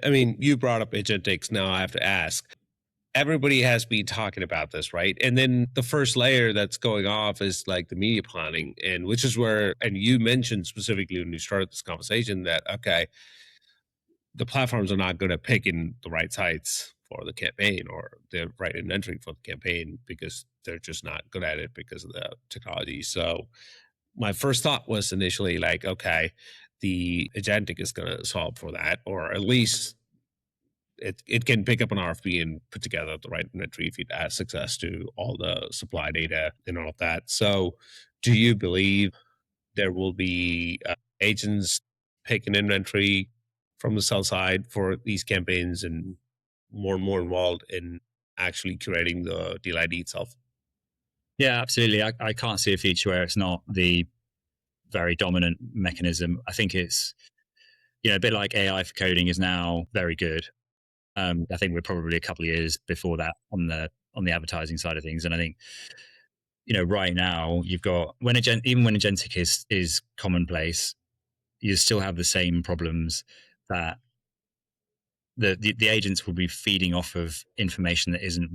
I mean, you brought up agentics. Now I have to ask. Everybody has been talking about this, right? And then the first layer that's going off is like the media planning, and which is where, and you mentioned specifically when you started this conversation that, okay, the platforms are not good at picking the right sites for the campaign or the right inventory for the campaign because they're just not good at it because of the technology. So my first thought was initially like, okay, the agentic is going to solve for that, or at least it can pick up an RFP and put together the right inventory if it has access to all the supply data and all of that. So do you believe there will be agents picking inventory from the sell side for these campaigns and more involved in actually curating the deal ID itself? Yeah, absolutely. I can't see a future where it's not the very dominant mechanism. I think it's, a bit like AI for coding is now very good. I think we're probably a couple of years before that on the advertising side of things, and I think right now you've got even when agentic is commonplace, you still have the same problems that the agents will be feeding off of information that isn't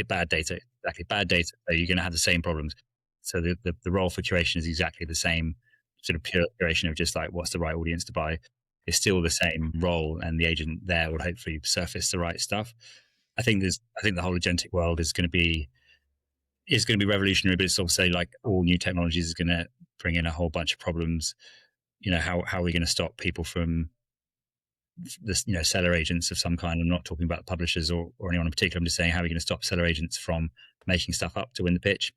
bad data. Exactly, bad data. So you're going to have the same problems. So the role for curation is exactly the same, sort of pure curation of just like what's the right audience to buy is still the same role, and the agent there will hopefully surface the right stuff. I think the whole agentic world is going to be revolutionary, but it's also like all new technologies is going to bring in a whole bunch of problems. How are we going to stop people from this, seller agents of some kind? I'm not talking about publishers or anyone in particular. I'm just saying, how are we going to stop seller agents from making stuff up to win the pitch?